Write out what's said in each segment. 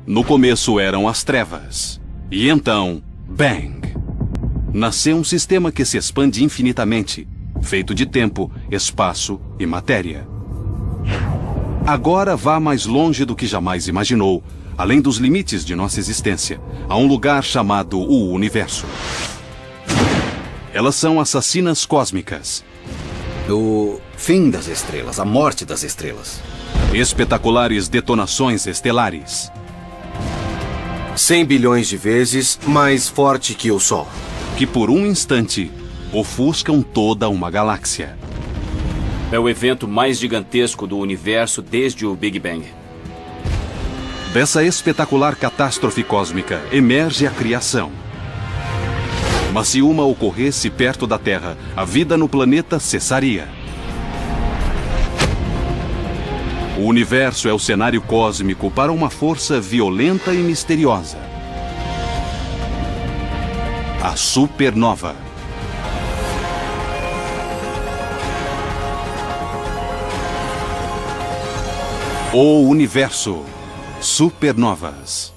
No começo eram as trevas. E então, bang! Nasceu um sistema que se expande infinitamente, feito de tempo, espaço e matéria. Agora vá mais longe do que jamais imaginou, além dos limites de nossa existência, a um lugar chamado o Universo. Elas são assassinas cósmicas. O fim das estrelas, a morte das estrelas. Espetaculares detonações estelares. 100 bilhões de vezes mais forte que o Sol. Que por um instante ofuscam toda uma galáxia. É o evento mais gigantesco do universo desde o Big Bang. Dessa espetacular catástrofe cósmica emerge a criação. Mas se uma ocorresse perto da Terra, a vida no planeta cessaria. O universo é o cenário cósmico para uma força violenta e misteriosa. A supernova. O universo. Supernovas.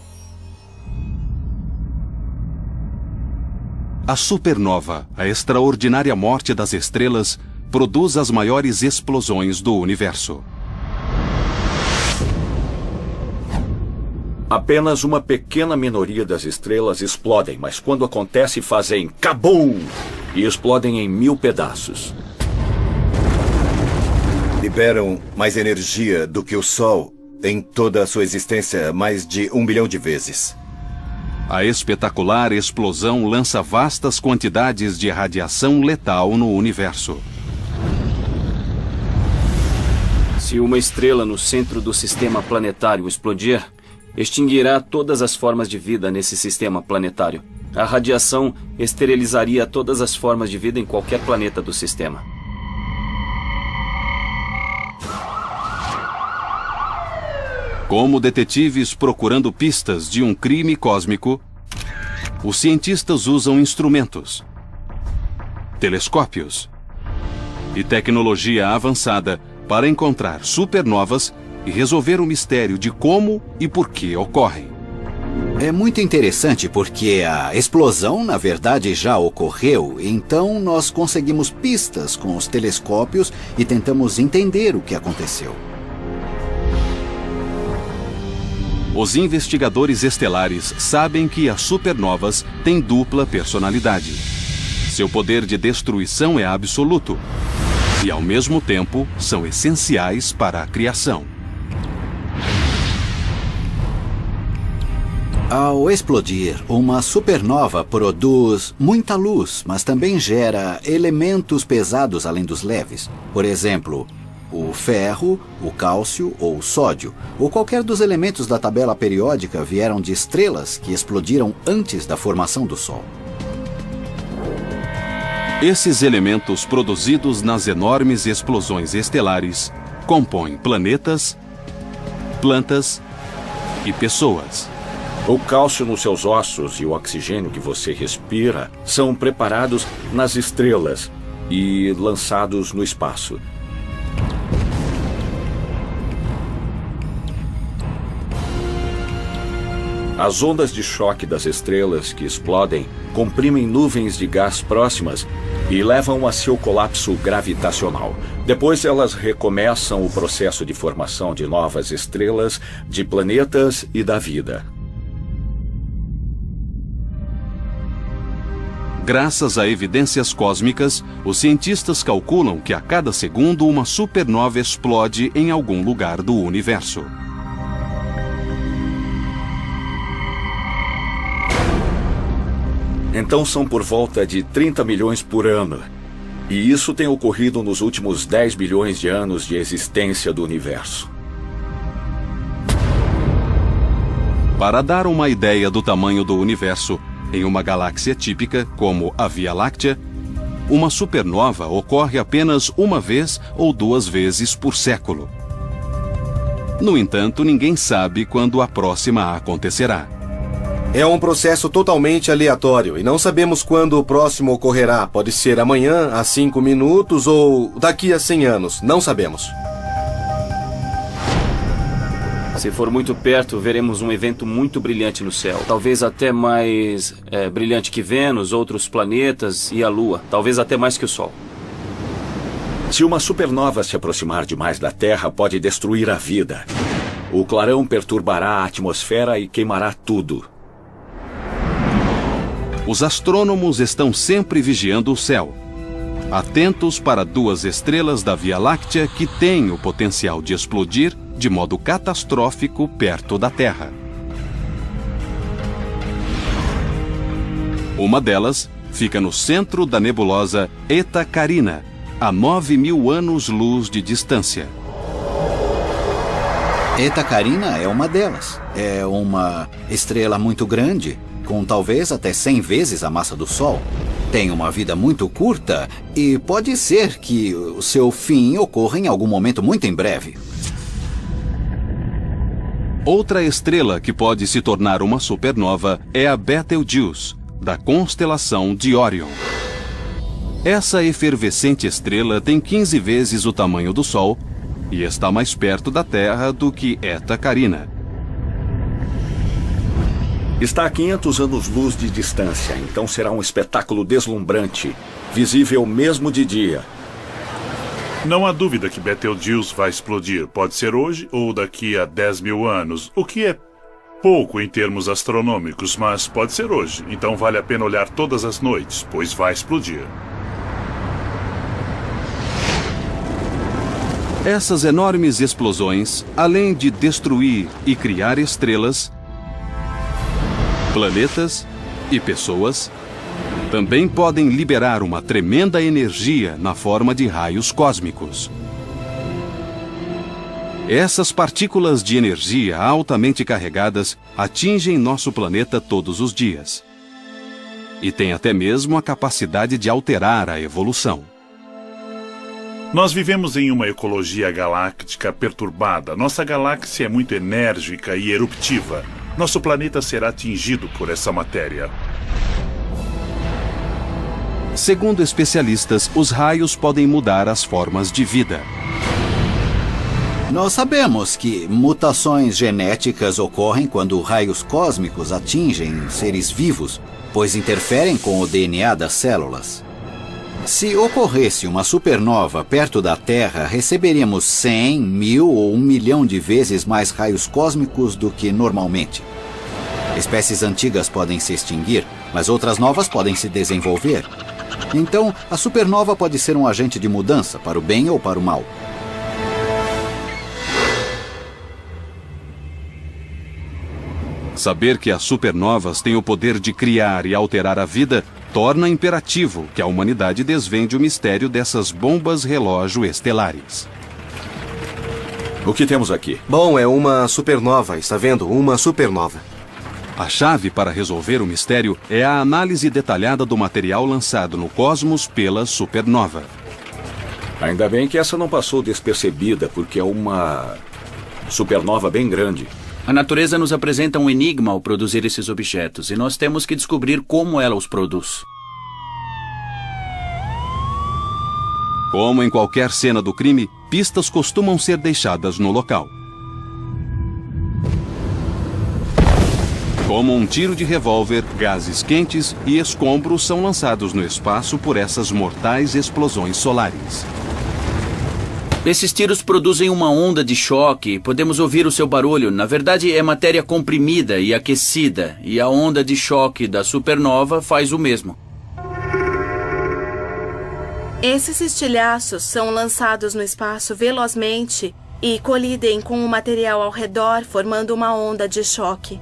A supernova, a extraordinária morte das estrelas, produz as maiores explosões do universo. Apenas uma pequena minoria das estrelas explodem, mas quando acontece fazem kabum! E explodem em 1000 pedaços. Liberam mais energia do que o Sol em toda a sua existência, mais de 1 bilhão de vezes. A espetacular explosão lança vastas quantidades de radiação letal no universo. Se uma estrela no centro do sistema planetário explodir, extinguirá todas as formas de vida nesse sistema planetário. A radiação esterilizaria todas as formas de vida em qualquer planeta do sistema. Como detetives procurando pistas de um crime cósmico, os cientistas usam instrumentos, telescópios e tecnologia avançada para encontrar supernovas e resolver o mistério de como e por que ocorrem. É muito interessante porque a explosão, na verdade, já ocorreu, então nós conseguimos pistas com os telescópios e tentamos entender o que aconteceu. Os investigadores estelares sabem que as supernovas têm dupla personalidade. Seu poder de destruição é absoluto e, ao mesmo tempo, são essenciais para a criação. Ao explodir, uma supernova produz muita luz, mas também gera elementos pesados além dos leves. Por exemplo, o ferro, o cálcio ou o sódio, ou qualquer dos elementos da tabela periódica vieram de estrelas que explodiram antes da formação do Sol. Esses elementos produzidos nas enormes explosões estelares compõem planetas, plantas e pessoas. O cálcio nos seus ossos e o oxigênio que você respira são preparados nas estrelas e lançados no espaço. As ondas de choque das estrelas que explodem comprimem nuvens de gás próximas e levam a seu colapso gravitacional. Depois elas recomeçam o processo de formação de novas estrelas, de planetas e da vida. Graças a evidências cósmicas, os cientistas calculam que a cada segundo uma supernova explode em algum lugar do universo. Então são por volta de 30 milhões por ano. E isso tem ocorrido nos últimos 10 bilhões de anos de existência do universo. Para dar uma ideia do tamanho do universo, em uma galáxia típica, como a Via Láctea, uma supernova ocorre apenas uma vez ou 2 vezes por século. No entanto, ninguém sabe quando a próxima acontecerá. É um processo totalmente aleatório e não sabemos quando o próximo ocorrerá. Pode ser amanhã, há 5 minutos ou daqui a 100 anos. Não sabemos. Se for muito perto, veremos um evento muito brilhante no céu. Talvez até mais brilhante que Vênus, outros planetas e a Lua. Talvez até mais que o Sol. Se uma supernova se aproximar demais da Terra, pode destruir a vida. O clarão perturbará a atmosfera e queimará tudo. Os astrônomos estão sempre vigiando o céu, atentos para duas estrelas da Via Láctea que têm o potencial de explodir de modo catastrófico perto da Terra. Uma delas fica no centro da nebulosa Eta Carina, a 9.000 anos-luz de distância. Eta Carina é uma delas. É uma estrela muito grande, com talvez até 100 vezes a massa do Sol. Tem uma vida muito curta e pode ser que o seu fim ocorra em algum momento muito em breve. Outra estrela que pode se tornar uma supernova é a Betelgeuse, da constelação de Órion. Essa efervescente estrela tem 15 vezes o tamanho do Sol e está mais perto da Terra do que Eta Carina. Está a 500 anos-luz de distância, então será um espetáculo deslumbrante, visível mesmo de dia. Não há dúvida que Betelgeuse vai explodir. Pode ser hoje ou daqui a 10.000 anos, o que é pouco em termos astronômicos, mas pode ser hoje. Então vale a pena olhar todas as noites, pois vai explodir. Essas enormes explosões, além de destruir e criar estrelas, planetas e pessoas, também podem liberar uma tremenda energia na forma de raios cósmicos. Essas partículas de energia altamente carregadas atingem nosso planeta todos os dias. E têm até mesmo a capacidade de alterar a evolução. Nós vivemos em uma ecologia galáctica perturbada. Nossa galáxia é muito enérgica e eruptiva. Nosso planeta será atingido por essa matéria. Segundo especialistas, os raios podem mudar as formas de vida. Nós sabemos que mutações genéticas ocorrem quando raios cósmicos atingem seres vivos, pois interferem com o DNA das células. Se ocorresse uma supernova perto da Terra, receberíamos 100, 1.000 ou 1 milhão de vezes mais raios cósmicos do que normalmente. Espécies antigas podem se extinguir, mas outras novas podem se desenvolver. Então, a supernova pode ser um agente de mudança, para o bem ou para o mal. Saber que as supernovas têm o poder de criar e alterar a vida torna imperativo que a humanidade desvende o mistério dessas bombas relógio estelares. O que temos aqui? Bom, é uma supernova, está vendo? Uma supernova. A chave para resolver o mistério é a análise detalhada do material lançado no cosmos pela supernova. Ainda bem que essa não passou despercebida, porque é uma supernova bem grande. A natureza nos apresenta um enigma ao produzir esses objetos, e nós temos que descobrir como ela os produz. Como em qualquer cena do crime, pistas costumam ser deixadas no local. Como um tiro de revólver, gases quentes e escombros são lançados no espaço por essas mortais explosões solares. Esses tiros produzem uma onda de choque, podemos ouvir o seu barulho. Na verdade, é matéria comprimida e aquecida, e a onda de choque da supernova faz o mesmo. Esses estilhaços são lançados no espaço velozmente e colidem com o material ao redor, formando uma onda de choque.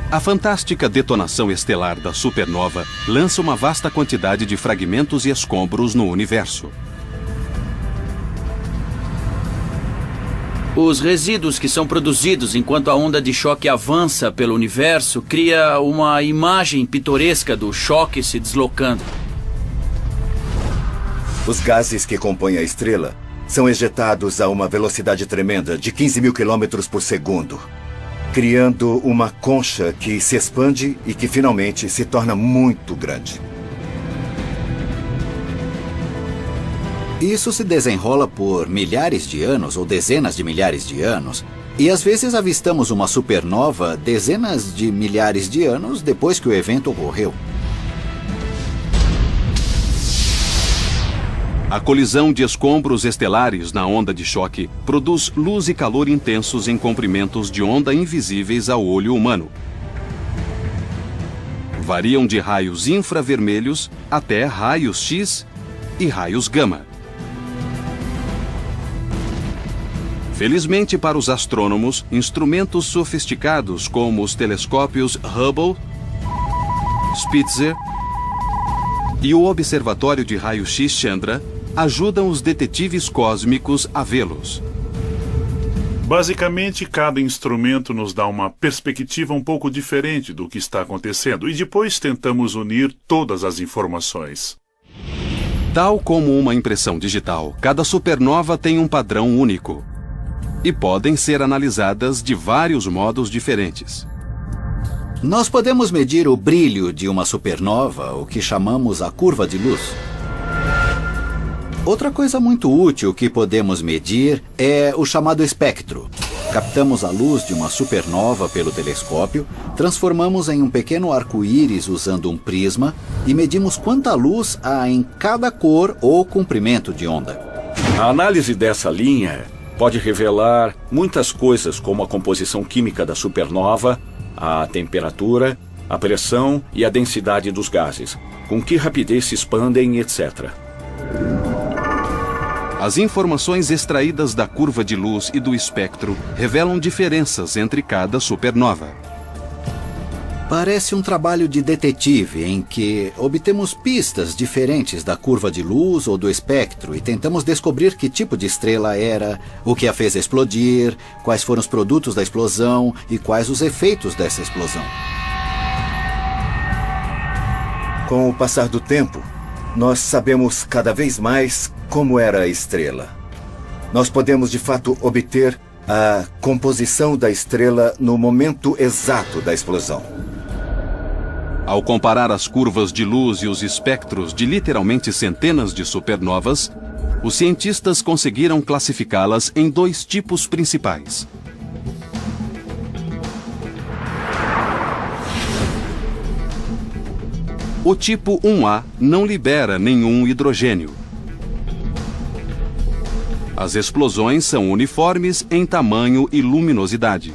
A fantástica detonação estelar da supernova lança uma vasta quantidade de fragmentos e escombros no universo. Os resíduos que são produzidos enquanto a onda de choque avança pelo universo cria uma imagem pitoresca do choque se deslocando. Os gases que compõem a estrela são ejetados a uma velocidade tremenda de 15.000 km por segundo. Criando uma concha que se expande e que finalmente se torna muito grande. Isso se desenrola por milhares de anos ou dezenas de milhares de anos. E às vezes avistamos uma supernova dezenas de milhares de anos depois que o evento ocorreu. A colisão de escombros estelares na onda de choque produz luz e calor intensos em comprimentos de onda invisíveis ao olho humano. Variam de raios infravermelhos até raios X e raios gama. Felizmente para os astrônomos, instrumentos sofisticados como os telescópios Hubble, Spitzer e o Observatório de Raio-X Chandra ajudam os detetives cósmicos a vê-los. Basicamente, cada instrumento nos dá uma perspectiva um pouco diferente do que está acontecendo e depois tentamos unir todas as informações. Tal como uma impressão digital, cada supernova tem um padrão único e podem ser analisadas de vários modos diferentes. Nós podemos medir o brilho de uma supernova, o que chamamos a curva de luz. Outra coisa muito útil que podemos medir é o chamado espectro. Captamos a luz de uma supernova pelo telescópio, transformamos em um pequeno arco-íris usando um prisma e medimos quanta luz há em cada cor ou comprimento de onda. A análise dessa linha pode revelar muitas coisas, como a composição química da supernova, a temperatura, a pressão e a densidade dos gases, com que rapidez se expandem, etc. As informações extraídas da curva de luz e do espectro revelam diferenças entre cada supernova. Parece um trabalho de detetive em que obtemos pistas diferentes da curva de luz ou do espectro e tentamos descobrir que tipo de estrela era, o que a fez explodir, quais foram os produtos da explosão e quais os efeitos dessa explosão. Com o passar do tempo, nós sabemos cada vez mais como era a estrela. Nós podemos, de fato, obter a composição da estrela no momento exato da explosão. Ao comparar as curvas de luz e os espectros de literalmente centenas de supernovas, os cientistas conseguiram classificá-las em dois tipos principais. O tipo 1A não libera nenhum hidrogênio. As explosões são uniformes em tamanho e luminosidade.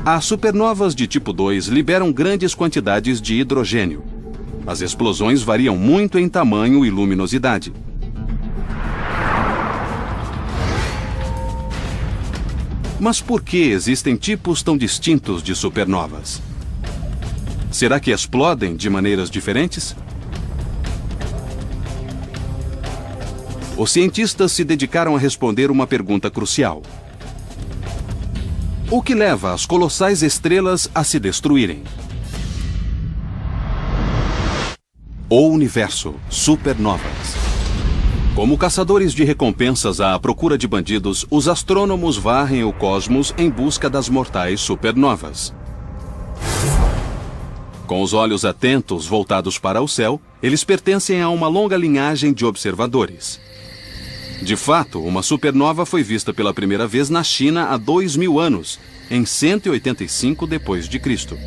As supernovas de tipo 2 liberam grandes quantidades de hidrogênio. As explosões variam muito em tamanho e luminosidade. Mas por que existem tipos tão distintos de supernovas? Será que explodem de maneiras diferentes? Os cientistas se dedicaram a responder uma pergunta crucial. O que leva as colossais estrelas a se destruírem? O universo, supernovas. Como caçadores de recompensas à procura de bandidos, os astrônomos varrem o cosmos em busca das mortais supernovas. Com os olhos atentos voltados para o céu, eles pertencem a uma longa linhagem de observadores. De fato, uma supernova foi vista pela primeira vez na China há 2000 anos, em 185 d.C.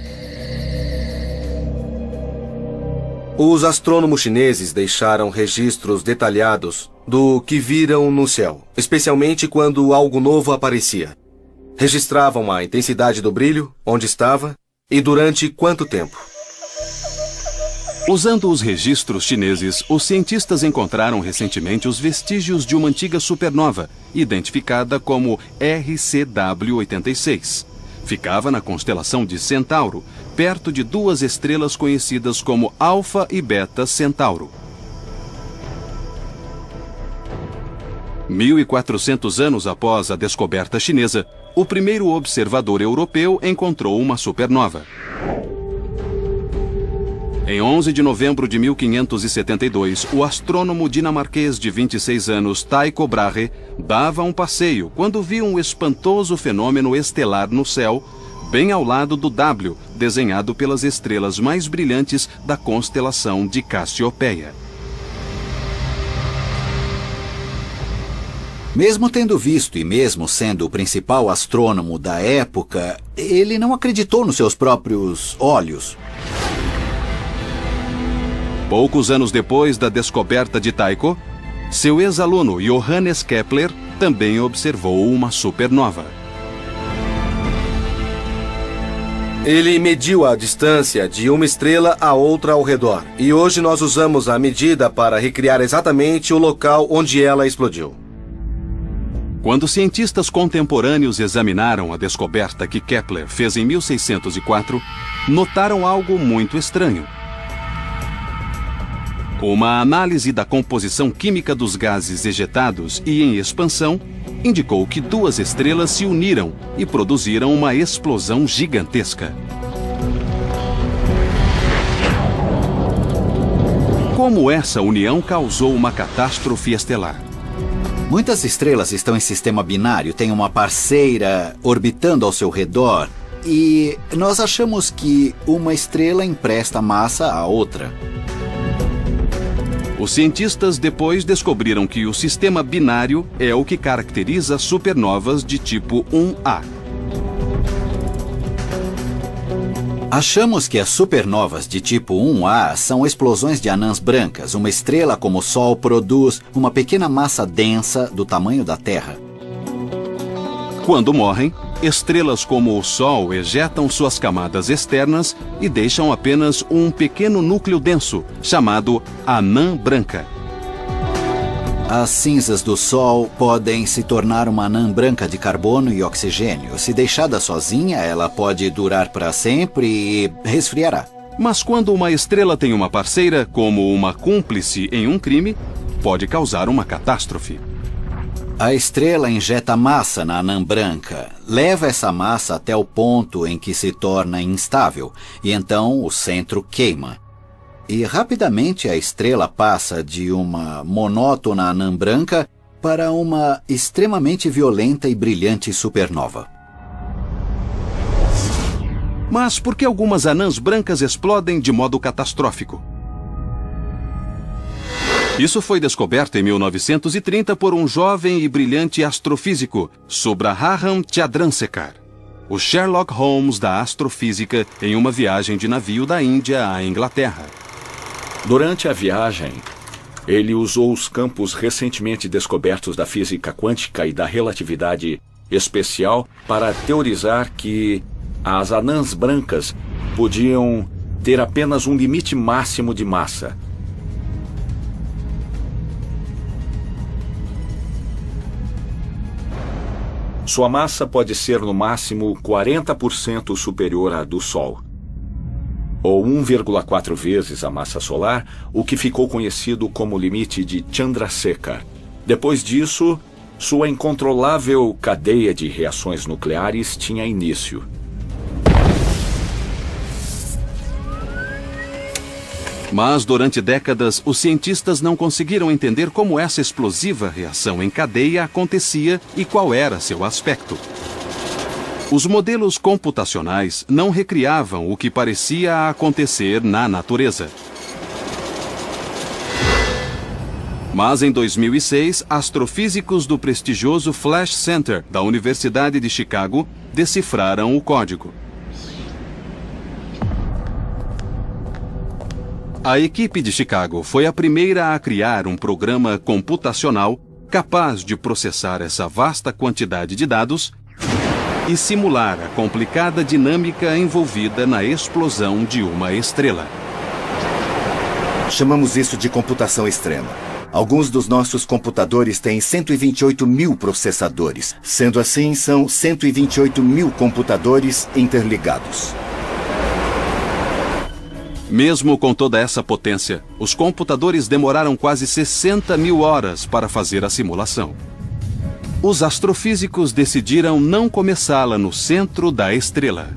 Os astrônomos chineses deixaram registros detalhados do que viram no céu, especialmente quando algo novo aparecia. Registravam a intensidade do brilho, onde estava e durante quanto tempo. Usando os registros chineses, os cientistas encontraram recentemente os vestígios de uma antiga supernova, identificada como RCW86. Ficava na constelação de Centauro, perto de duas estrelas conhecidas como Alfa e Beta Centauro. 1400 anos após a descoberta chinesa, o primeiro observador europeu encontrou uma supernova. Em 11 de novembro de 1572, o astrônomo dinamarquês de 26 anos Tycho Brahe dava um passeio quando viu um espantoso fenômeno estelar no céu, bem ao lado do W, desenhado pelas estrelas mais brilhantes da constelação de Cassiopeia. Mesmo tendo visto e mesmo sendo o principal astrônomo da época, ele não acreditou nos seus próprios olhos. Poucos anos depois da descoberta de Tycho, seu ex-aluno Johannes Kepler também observou uma supernova. Ele mediu a distância de uma estrela a outra ao redor, e hoje nós usamos a medida para recriar exatamente o local onde ela explodiu. Quando cientistas contemporâneos examinaram a descoberta que Kepler fez em 1604, notaram algo muito estranho. Uma análise da composição química dos gases ejetados e em expansão indicou que duas estrelas se uniram e produziram uma explosão gigantesca. Como essa união causou uma catástrofe estelar? Muitas estrelas estão em sistema binário, têm uma parceira orbitando ao seu redor, e nós achamos que uma estrela empresta massa à outra. Os cientistas depois descobriram que o sistema binário é o que caracteriza supernovas de tipo 1A. Achamos que as supernovas de tipo 1A são explosões de anãs brancas. Uma estrela como o Sol produz uma pequena massa densa do tamanho da Terra. Quando morrem, estrelas como o Sol ejetam suas camadas externas e deixam apenas um pequeno núcleo denso, chamado anã branca. As cinzas do Sol podem se tornar uma anã branca de carbono e oxigênio. Se deixada sozinha, ela pode durar para sempre e resfriará. Mas quando uma estrela tem uma parceira, como uma cúmplice em um crime, pode causar uma catástrofe. A estrela injeta massa na anã branca, leva essa massa até o ponto em que se torna instável, e então o centro queima. E rapidamente a estrela passa de uma monótona anã branca para uma extremamente violenta e brilhante supernova. Mas por que algumas anãs brancas explodem de modo catastrófico? Isso foi descoberto em 1930 por um jovem e brilhante astrofísico, Subraham Chandrasekhar, o Sherlock Holmes da astrofísica, em uma viagem de navio da Índia à Inglaterra. Durante a viagem, ele usou os campos recentemente descobertos da física quântica e da relatividade especial para teorizar que as anãs brancas podiam ter apenas um limite máximo de massa. Sua massa pode ser no máximo 40% superior à do Sol, ou 1,4 vezes a massa solar, o que ficou conhecido como limite de Chandrasekhar. Depois disso, sua incontrolável cadeia de reações nucleares tinha início. Mas durante décadas, os cientistas não conseguiram entender como essa explosiva reação em cadeia acontecia e qual era seu aspecto. Os modelos computacionais não recriavam o que parecia acontecer na natureza. Mas em 2006, astrofísicos do prestigioso Flash Center da Universidade de Chicago decifraram o código. A equipe de Chicago foi a primeira a criar um programa computacional capaz de processar essa vasta quantidade de dados e simular a complicada dinâmica envolvida na explosão de uma estrela. Chamamos isso de computação extrema. Alguns dos nossos computadores têm 128 mil processadores. Sendo assim, são 128 mil computadores interligados. Mesmo com toda essa potência, os computadores demoraram quase 60 mil horas para fazer a simulação. Os astrofísicos decidiram não começá-la no centro da estrela.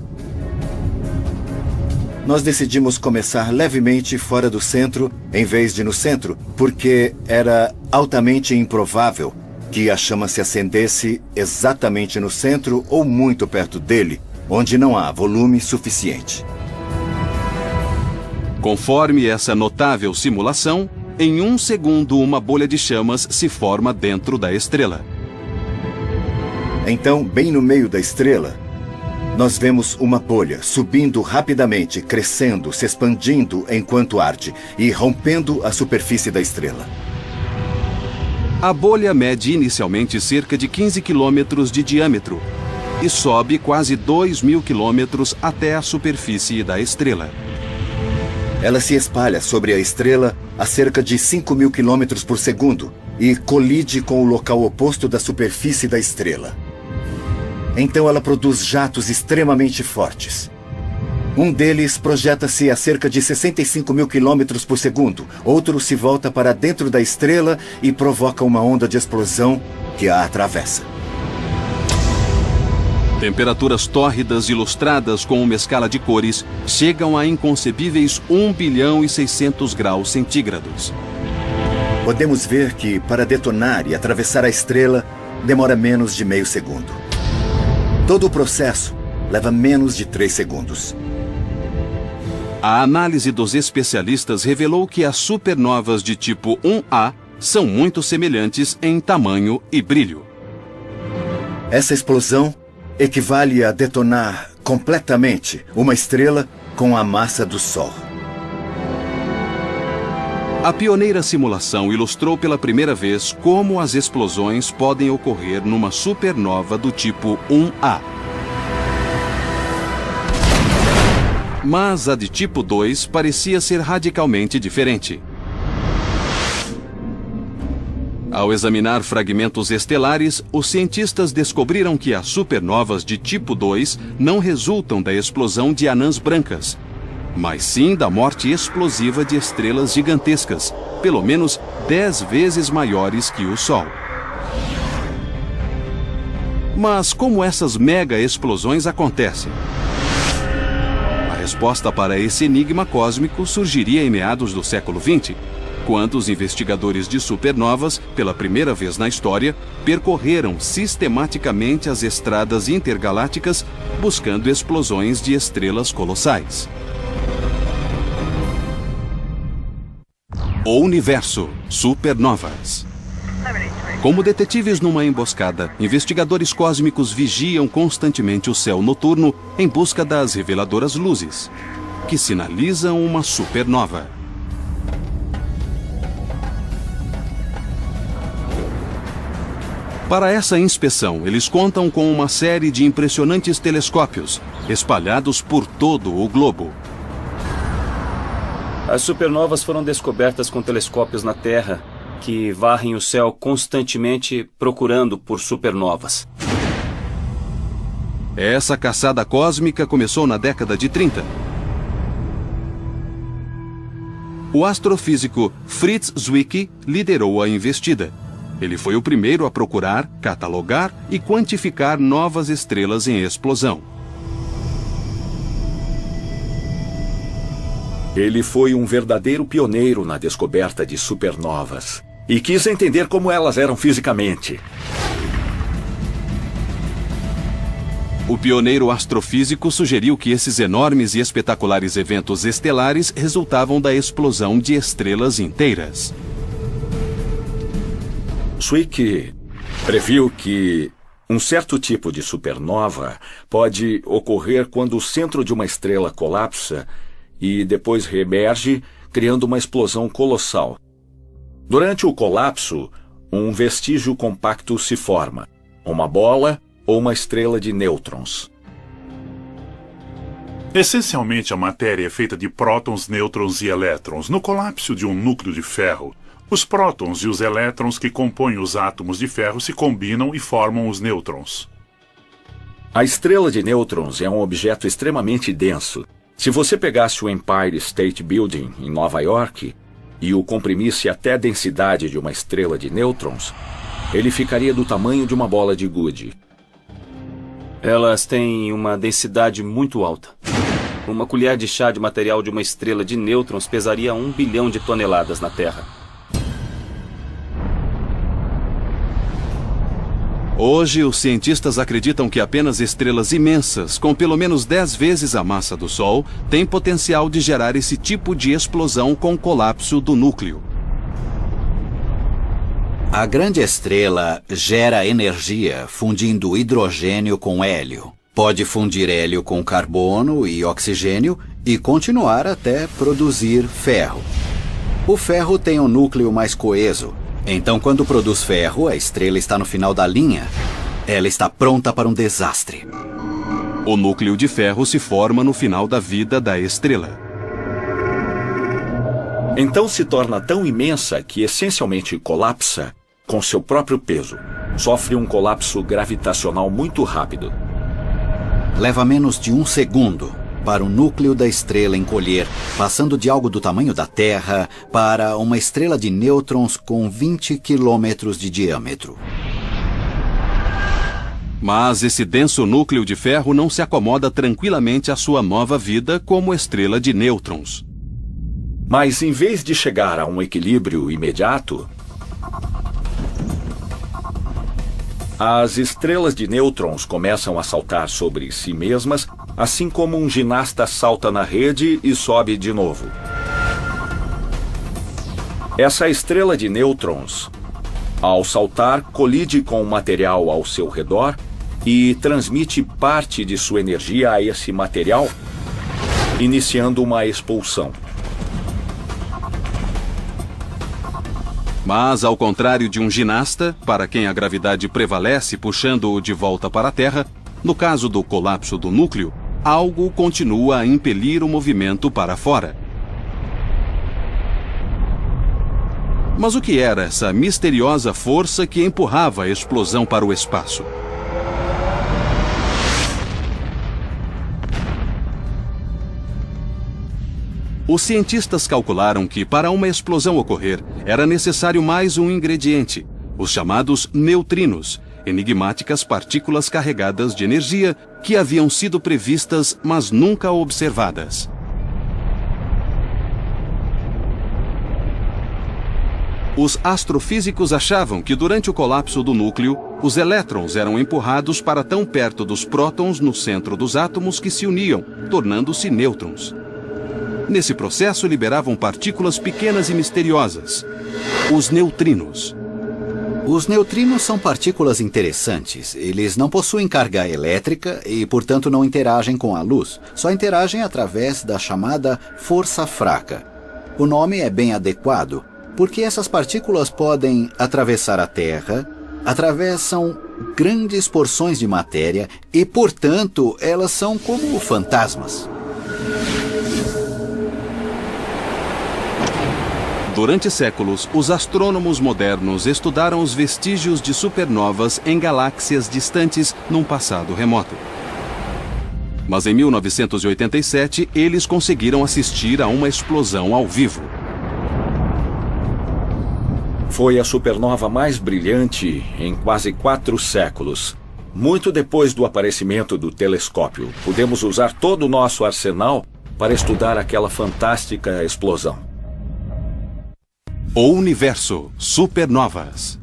Nós decidimos começar levemente fora do centro, em vez de no centro, porque era altamente improvável que a chama se acendesse exatamente no centro ou muito perto dele, onde não há volume suficiente. Conforme essa notável simulação, em 1 segundo uma bolha de chamas se forma dentro da estrela. Então, bem no meio da estrela, nós vemos uma bolha subindo rapidamente, crescendo, se expandindo enquanto arde e rompendo a superfície da estrela. A bolha mede inicialmente cerca de 15 quilômetros de diâmetro e sobe quase 2.000 quilômetros até a superfície da estrela. Ela se espalha sobre a estrela a cerca de 5.000 quilômetros por segundo e colide com o local oposto da superfície da estrela. Então ela produz jatos extremamente fortes. Um deles projeta-se a cerca de 65.000 quilômetros por segundo. Outro se volta para dentro da estrela e provoca uma onda de explosão que a atravessa. Temperaturas tórridas ilustradas com uma escala de cores chegam a inconcebíveis 1.600.000 graus centígrados. Podemos ver que, para detonar e atravessar a estrela, demora menos de meio segundo. Todo o processo leva menos de 3 segundos. A análise dos especialistas revelou que as supernovas de tipo 1A são muito semelhantes em tamanho e brilho. Essa explosão equivale a detonar completamente uma estrela com a massa do Sol. A pioneira simulação ilustrou pela primeira vez como as explosões podem ocorrer numa supernova do tipo 1A. Mas a de tipo 2 parecia ser radicalmente diferente. Ao examinar fragmentos estelares, os cientistas descobriram que as supernovas de tipo 2 não resultam da explosão de anãs brancas, mas sim da morte explosiva de estrelas gigantescas, pelo menos 10 vezes maiores que o Sol. Mas como essas mega explosões acontecem? A resposta para esse enigma cósmico surgiria em meados do século XX, quando os investigadores de supernovas, pela primeira vez na história, percorreram sistematicamente as estradas intergalácticas buscando explosões de estrelas colossais. O universo, supernovas. Como detetives numa emboscada, investigadores cósmicos vigiam constantemente o céu noturno em busca das reveladoras luzes, que sinalizam uma supernova. Para essa inspeção, eles contam com uma série de impressionantes telescópios, espalhados por todo o globo. As supernovas foram descobertas com telescópios na Terra, que varrem o céu constantemente procurando por supernovas. Essa caçada cósmica começou na década de 30. O astrofísico Fritz Zwicky liderou a investida. Ele foi o primeiro a procurar, catalogar e quantificar novas estrelas em explosão. Ele foi um verdadeiro pioneiro na descoberta de supernovas e quis entender como elas eram fisicamente. O pioneiro astrofísico sugeriu que esses enormes e espetaculares eventos estelares resultavam da explosão de estrelas inteiras. Zwicky previu que um certo tipo de supernova pode ocorrer quando o centro de uma estrela colapsa e depois reemerge, criando uma explosão colossal. Durante o colapso, um vestígio compacto se forma, uma bola ou uma estrela de nêutrons. Essencialmente, a matéria é feita de prótons, nêutrons e elétrons. No colapso de um núcleo de ferro, os prótons e os elétrons que compõem os átomos de ferro se combinam e formam os nêutrons. A estrela de nêutrons é um objeto extremamente denso. Se você pegasse o Empire State Building em Nova York e o comprimisse até a densidade de uma estrela de nêutrons, ele ficaria do tamanho de uma bola de gude. Elas têm uma densidade muito alta. Uma colher de chá de material de uma estrela de nêutrons pesaria 1 bilhão de toneladas na Terra. Hoje, os cientistas acreditam que apenas estrelas imensas, com pelo menos 10 vezes a massa do Sol, têm potencial de gerar esse tipo de explosão com colapso do núcleo. A grande estrela gera energia fundindo hidrogênio com hélio. Pode fundir hélio com carbono e oxigênio e continuar até produzir ferro. O ferro tem um núcleo mais coeso. Então, quando produz ferro, a estrela está no final da linha. Ela está pronta para um desastre. O núcleo de ferro se forma no final da vida da estrela. Então se torna tão imensa que essencialmente colapsa com seu próprio peso. Sofre um colapso gravitacional muito rápido. Leva menos de 1 segundo para o núcleo da estrela encolher, passando de algo do tamanho da Terra para uma estrela de nêutrons com 20 quilômetros de diâmetro. Mas esse denso núcleo de ferro não se acomoda tranquilamente à sua nova vida como estrela de nêutrons. Mas em vez de chegar a um equilíbrio imediato, as estrelas de nêutrons começam a saltar sobre si mesmas, assim como um ginasta salta na rede e sobe de novo. Essa estrela de nêutrons, ao saltar, colide com o material ao seu redor e transmite parte de sua energia a esse material, iniciando uma expulsão. Mas, ao contrário de um ginasta, para quem a gravidade prevalece puxando-o de volta para a Terra, no caso do colapso do núcleo, algo continua a impelir o movimento para fora. Mas o que era essa misteriosa força que empurrava a explosão para o espaço? Os cientistas calcularam que, para uma explosão ocorrer, era necessário mais um ingrediente, os chamados neutrinos, enigmáticas partículas carregadas de energia que haviam sido previstas, mas nunca observadas. Os astrofísicos achavam que, durante o colapso do núcleo, os elétrons eram empurrados para tão perto dos prótons no centro dos átomos que se uniam, tornando-se nêutrons. Nesse processo, liberavam partículas pequenas e misteriosas, os neutrinos. Os neutrinos são partículas interessantes. Eles não possuem carga elétrica e, portanto, não interagem com a luz. Só interagem através da chamada força fraca. O nome é bem adequado, porque essas partículas podem atravessar a Terra, atravessam grandes porções de matéria e, portanto, elas são como fantasmas. Durante séculos, os astrônomos modernos estudaram os vestígios de supernovas em galáxias distantes num passado remoto. Mas em 1987, eles conseguiram assistir a uma explosão ao vivo. Foi a supernova mais brilhante em quase 4 séculos. Muito depois do aparecimento do telescópio, pudemos usar todo o nosso arsenal para estudar aquela fantástica explosão. O universo, supernovas.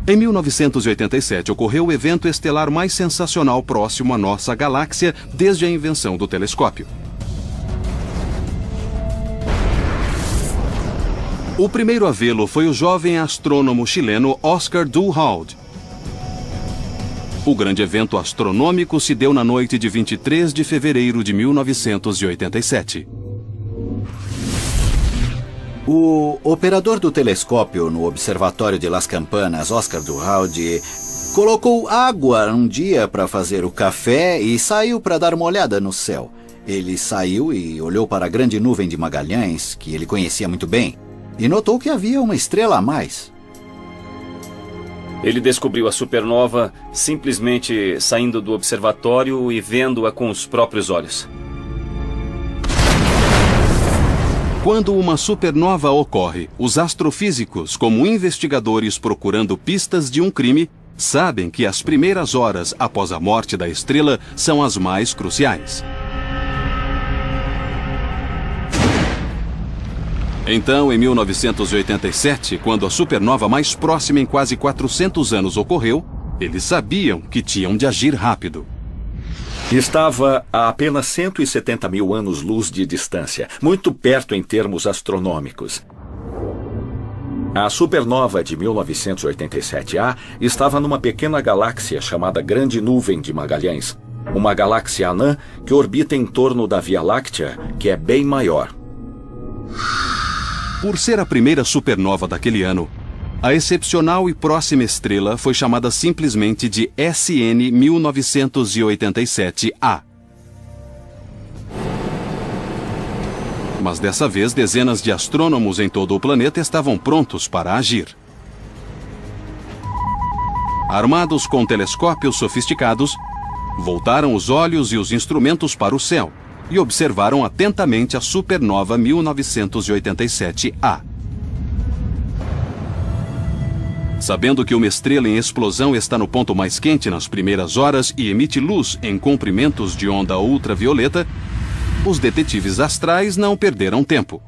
Em 1987 ocorreu o evento estelar mais sensacional próximo à nossa galáxia desde a invenção do telescópio. O primeiro a vê-lo foi o jovem astrônomo chileno Oscar Duhalde. O grande evento astronômico se deu na noite de 23 de fevereiro de 1987. O operador do telescópio no Observatório de Las Campanas, Oscar Duhalde, colocou água um dia para fazer o café e saiu para dar uma olhada no céu. Ele saiu e olhou para a grande nuvem de Magalhães, que ele conhecia muito bem, e notou que havia uma estrela a mais. Ele descobriu a supernova simplesmente saindo do observatório e vendo-a com os próprios olhos. Quando uma supernova ocorre, os astrofísicos, como investigadores procurando pistas de um crime, sabem que as primeiras horas após a morte da estrela são as mais cruciais. Então, em 1987, quando a supernova mais próxima em quase 400 anos ocorreu, eles sabiam que tinham de agir rápido. Estava a apenas 170 mil anos-luz de distância, muito perto em termos astronômicos. A supernova de 1987A estava numa pequena galáxia chamada Grande Nuvem de Magalhães, uma galáxia anã que orbita em torno da Via Láctea, que é bem maior. Por ser a primeira supernova daquele ano, a excepcional e próxima estrela foi chamada simplesmente de SN 1987A. Mas dessa vez, dezenas de astrônomos em todo o planeta estavam prontos para agir. Armados com telescópios sofisticados, voltaram os olhos e os instrumentos para o céu e observaram atentamente a supernova 1987A. Sabendo que uma estrela em explosão está no ponto mais quente nas primeiras horas e emite luz em comprimentos de onda ultravioleta, os detetives astrais não perderam tempo.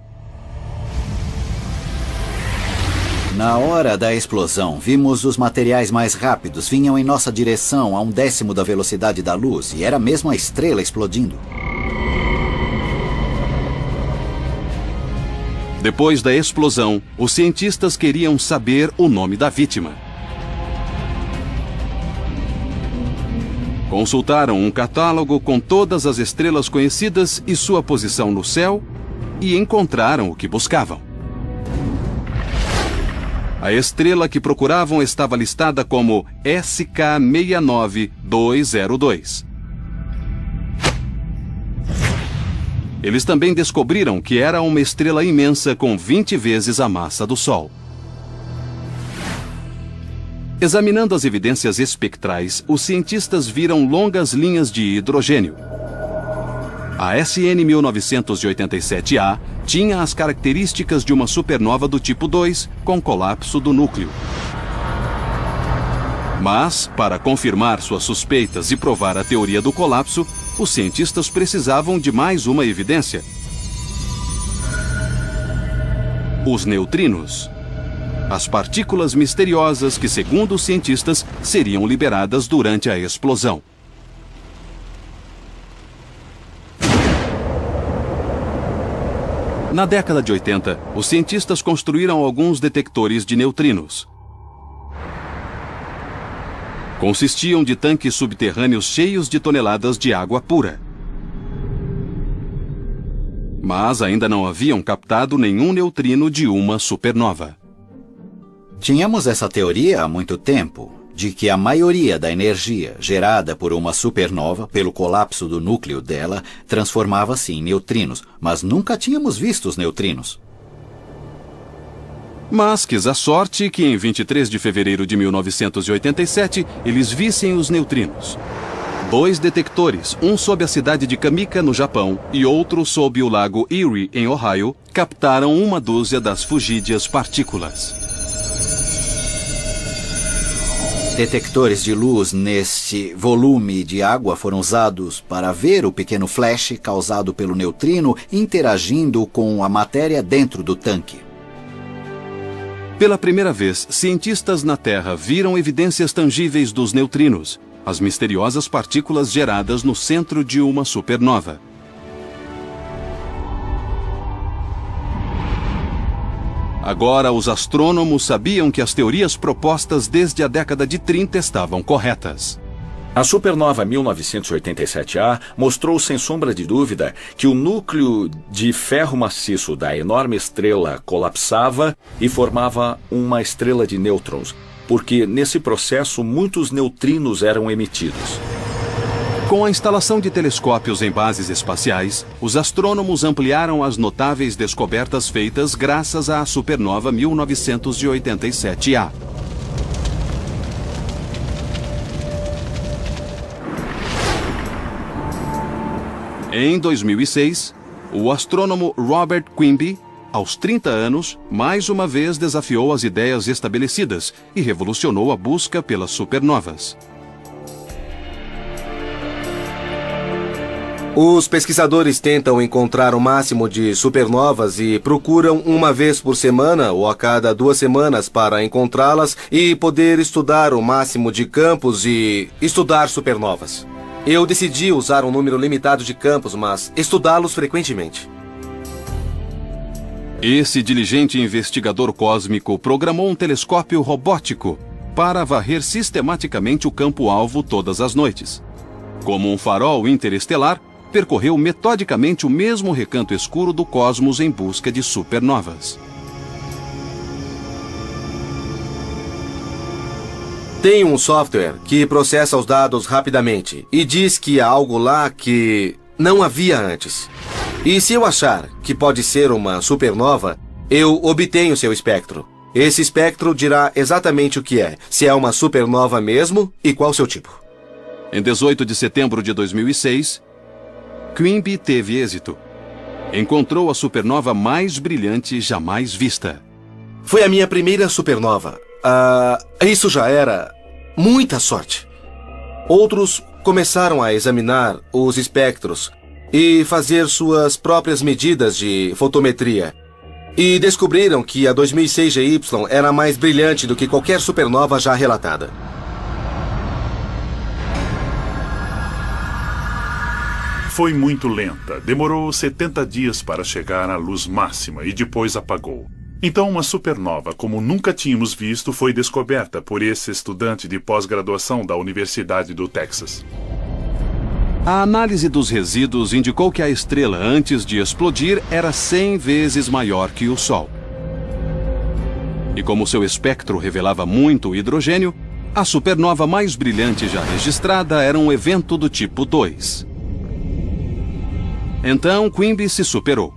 Na hora da explosão, vimos os materiais mais rápidos vinham em nossa direção a 1/10 da velocidade da luz, e era mesmo a estrela explodindo. Depois da explosão, os cientistas queriam saber o nome da vítima. Consultaram um catálogo com todas as estrelas conhecidas e sua posição no céu e encontraram o que buscavam. A estrela que procuravam estava listada como SK69202. Eles também descobriram que era uma estrela imensa com 20 vezes a massa do Sol. Examinando as evidências espectrais, os cientistas viram longas linhas de hidrogênio. A SN 1987A tinha as características de uma supernova do tipo 2, com colapso do núcleo. Mas, para confirmar suas suspeitas e provar a teoria do colapso, os cientistas precisavam de mais uma evidência: os neutrinos. As partículas misteriosas que, segundo os cientistas, seriam liberadas durante a explosão. Na década de 80, os cientistas construíram alguns detectores de neutrinos. Consistiam de tanques subterrâneos cheios de toneladas de água pura. Mas ainda não haviam captado nenhum neutrino de uma supernova. Tínhamos essa teoria há muito tempo, de que a maioria da energia gerada por uma supernova, pelo colapso do núcleo dela, transformava-se em neutrinos, mas nunca tínhamos visto os neutrinos. Mas quis a sorte que em 23 de fevereiro de 1987 eles vissem os neutrinos. 2 detectores, um sob a cidade de Kamika, no Japão, e outro sob o lago Erie, em Ohio, captaram 1/12 das fugídias partículas. Detectores de luz neste volume de água foram usados para ver o pequeno flash causado pelo neutrino interagindo com a matéria dentro do tanque. Pela primeira vez, cientistas na Terra viram evidências tangíveis dos neutrinos, as misteriosas partículas geradas no centro de uma supernova. Agora, os astrônomos sabiam que as teorias propostas desde a década de 30 estavam corretas. A supernova 1987A mostrou sem sombra de dúvida que o núcleo de ferro maciço da enorme estrela colapsava e formava uma estrela de nêutrons, porque nesse processo muitos neutrinos eram emitidos. Com a instalação de telescópios em bases espaciais, os astrônomos ampliaram as notáveis descobertas feitas graças à supernova 1987A. Em 2006, o astrônomo Robert Quimby, aos 30 anos, mais uma vez desafiou as ideias estabelecidas e revolucionou a busca pelas supernovas. Os pesquisadores tentam encontrar o máximo de supernovas e procuram uma vez por semana ou a cada 2 semanas para encontrá-las e poder estudar o máximo de campos e estudar supernovas. Eu decidi usar um número limitado de campos, mas estudá-los frequentemente. Esse diligente investigador cósmico programou um telescópio robótico para varrer sistematicamente o campo-alvo todas as noites. Como um farol interestelar, percorreu metodicamente o mesmo recanto escuro do cosmos em busca de supernovas. Tem um software que processa os dados rapidamente e diz que há algo lá que não havia antes. E se eu achar que pode ser uma supernova, eu obtenho seu espectro. Esse espectro dirá exatamente o que é, se é uma supernova mesmo e qual seu tipo. Em 18 de setembro de 2006, Quimby teve êxito. Encontrou a supernova mais brilhante jamais vista. Foi a minha primeira supernova. Isso já era muita sorte. Outros começaram a examinar os espectros e fazer suas próprias medidas de fotometria. E descobriram que a 2006 GY era mais brilhante do que qualquer supernova já relatada. Foi muito lenta. Demorou 70 dias para chegar à luz máxima e depois apagou. Então, uma supernova, como nunca tínhamos visto, foi descoberta por esse estudante de pós-graduação da Universidade do Texas. A análise dos resíduos indicou que a estrela, antes de explodir, era 100 vezes maior que o Sol. E como seu espectro revelava muito hidrogênio, a supernova mais brilhante já registrada era um evento do tipo 2. Então, Quimby se superou.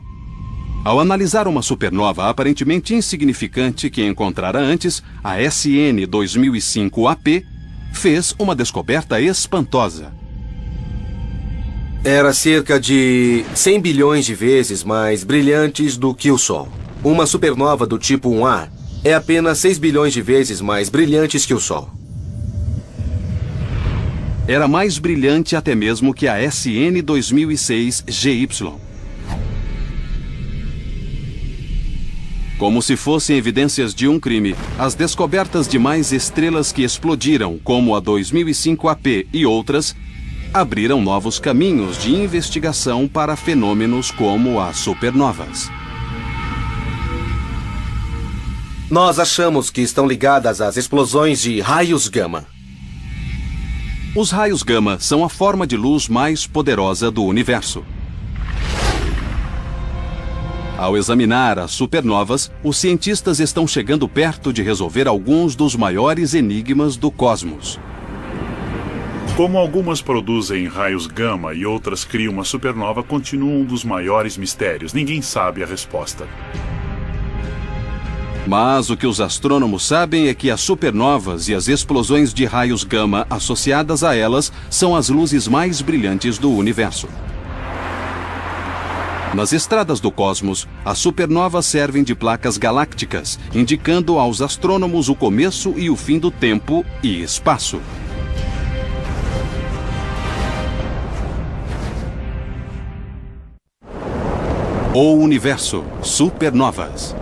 Ao analisar uma supernova aparentemente insignificante que encontrara antes, a SN 2005AP fez uma descoberta espantosa. Era cerca de 100 bilhões de vezes mais brilhantes do que o Sol. Uma supernova do tipo 1A é apenas 6 bilhões de vezes mais brilhantes que o Sol. Era mais brilhante até mesmo que a SN 2006 GY. Como se fossem evidências de um crime, as descobertas de mais estrelas que explodiram, como a 2005AP e outras, abriram novos caminhos de investigação para fenômenos como as supernovas. Nós achamos que estão ligadas às explosões de raios gama. Os raios gama são a forma de luz mais poderosa do universo. Ao examinar as supernovas, os cientistas estão chegando perto de resolver alguns dos maiores enigmas do cosmos. Como algumas produzem raios gama e outras criam uma supernova, continua um dos maiores mistérios. Ninguém sabe a resposta. Mas o que os astrônomos sabem é que as supernovas e as explosões de raios gama associadas a elas são as luzes mais brilhantes do universo. Nas estradas do cosmos, as supernovas servem de placas galácticas, indicando aos astrônomos o começo e o fim do tempo e espaço. O universo, supernovas.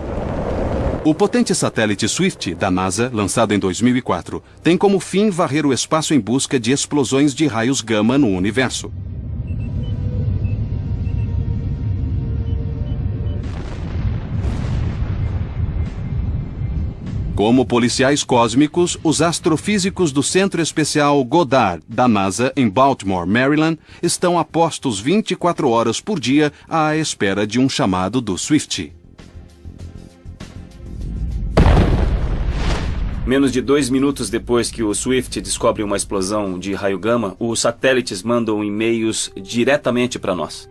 O potente satélite Swift, da NASA, lançado em 2004, tem como fim varrer o espaço em busca de explosões de raios gama no universo. Como policiais cósmicos, os astrofísicos do Centro Especial Goddard, da NASA, em Baltimore, Maryland, estão a postos 24 horas por dia à espera de um chamado do Swift. Menos de 2 minutos depois que o Swift descobre uma explosão de raio gama, os satélites mandam e-mails diretamente para nós.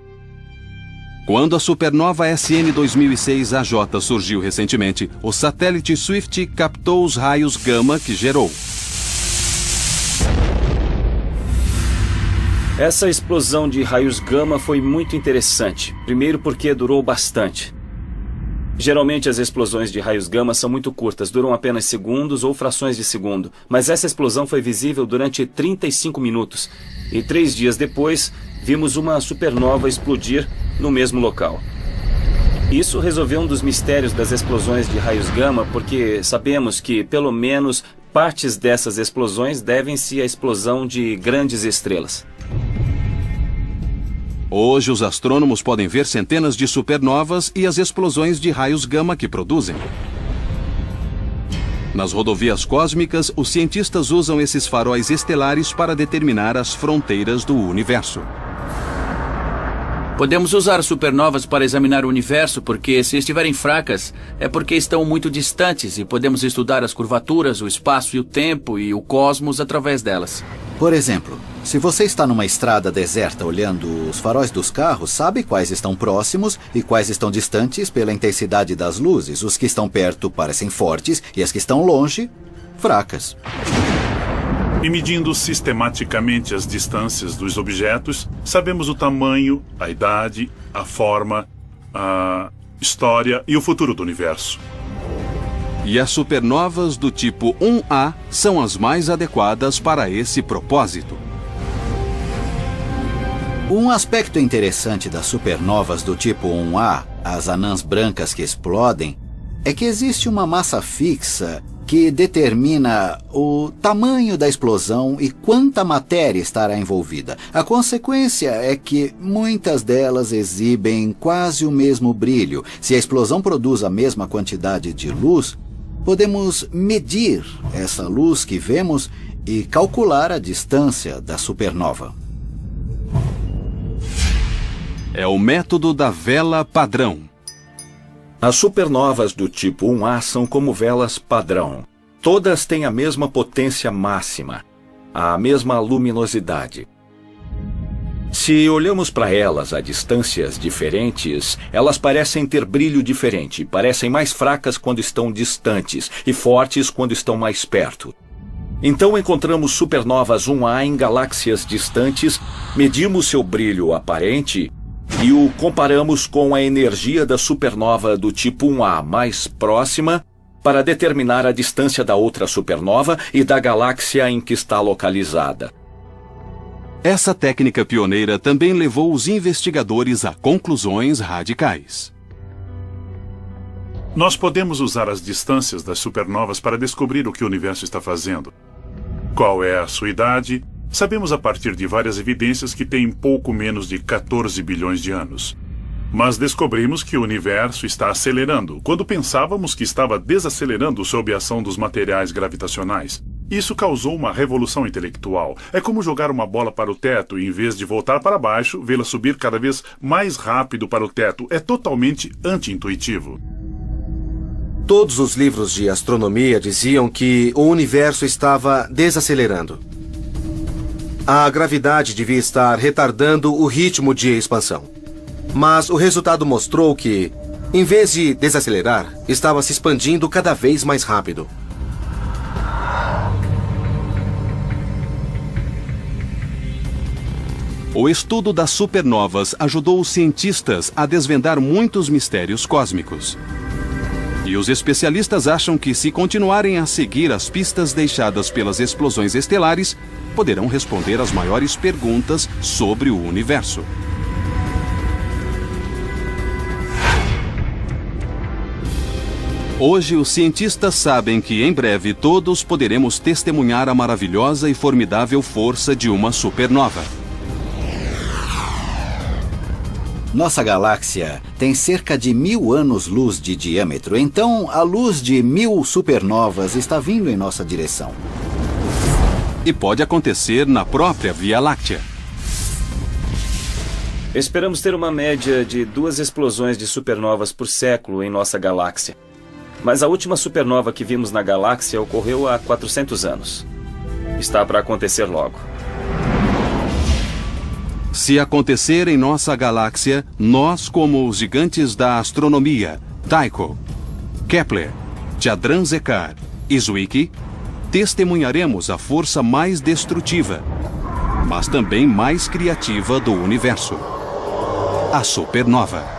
Quando a supernova SN 2006 AJ surgiu recentemente, o satélite Swift captou os raios gama que gerou. Essa explosão de raios gama foi muito interessante. Primeiro porque durou bastante. Geralmente as explosões de raios gama são muito curtas, duram apenas segundos ou frações de segundo. Mas essa explosão foi visível durante 35 minutos. E 3 dias depois, vimos uma supernova explodir no mesmo local. Isso resolveu um dos mistérios das explosões de raios gama, porque sabemos que, pelo menos, partes dessas explosões devem-se à explosão de grandes estrelas. Hoje, os astrônomos podem ver centenas de supernovas e as explosões de raios gama que produzem. Nas rodovias cósmicas, os cientistas usam esses faróis estelares para determinar as fronteiras do universo. Podemos usar supernovas para examinar o universo, porque se estiverem fracas, é porque estão muito distantes e podemos estudar as curvaturas, o espaço e o tempo e o cosmos através delas. Por exemplo, se você está numa estrada deserta olhando os faróis dos carros, sabe quais estão próximos e quais estão distantes pela intensidade das luzes. Os que estão perto parecem fortes e as que estão longe, fracas. E medindo sistematicamente as distâncias dos objetos, sabemos o tamanho, a idade, a forma, a história e o futuro do universo. E as supernovas do tipo 1A são as mais adequadas para esse propósito. Um aspecto interessante das supernovas do tipo 1A, as anãs brancas que explodem, é que existe uma massa fixa que determina o tamanho da explosão e quanta matéria estará envolvida. A consequência é que muitas delas exibem quase o mesmo brilho. Se a explosão produz a mesma quantidade de luz, podemos medir essa luz que vemos e calcular a distância da supernova. É o método da vela padrão. As supernovas do tipo 1A são como velas padrão. Todas têm a mesma potência máxima, a mesma luminosidade. Se olhamos para elas a distâncias diferentes, elas parecem ter brilho diferente, parecem mais fracas quando estão distantes e fortes quando estão mais perto. Então encontramos supernovas 1A em galáxias distantes, medimos seu brilho aparente e o comparamos com a energia da supernova do tipo 1A mais próxima para determinar a distância da outra supernova e da galáxia em que está localizada. Essa técnica pioneira também levou os investigadores a conclusões radicais. Nós podemos usar as distâncias das supernovas para descobrir o que o universo está fazendo. Qual é a sua idade? Sabemos a partir de várias evidências que tem pouco menos de 14 bilhões de anos. Mas descobrimos que o universo está acelerando, quando pensávamos que estava desacelerando sob a ação dos materiais gravitacionais. Isso causou uma revolução intelectual. É como jogar uma bola para o teto e, em vez de voltar para baixo, vê-la subir cada vez mais rápido para o teto. É totalmente anti-intuitivo. Todos os livros de astronomia diziam que o universo estava desacelerando. A gravidade devia estar retardando o ritmo de expansão. Mas o resultado mostrou que, em vez de desacelerar, estava se expandindo cada vez mais rápido. O estudo das supernovas ajudou os cientistas a desvendar muitos mistérios cósmicos. E os especialistas acham que, se continuarem a seguir as pistas deixadas pelas explosões estelares, poderão responder às maiores perguntas sobre o universo. Hoje, os cientistas sabem que, em breve, todos poderemos testemunhar a maravilhosa e formidável força de uma supernova. Nossa galáxia tem cerca de 1000 anos-luz de diâmetro, então a luz de 1000 supernovas está vindo em nossa direção. E pode acontecer na própria Via Láctea. Esperamos ter uma média de 2 explosões de supernovas por século em nossa galáxia. Mas a última supernova que vimos na galáxia ocorreu há 400 anos. Está para acontecer logo. Se acontecer em nossa galáxia, nós, como os gigantes da astronomia, Tycho, Kepler, Chandra-Sekhar e Zwicky, testemunharemos a força mais destrutiva, mas também mais criativa do universo: a supernova.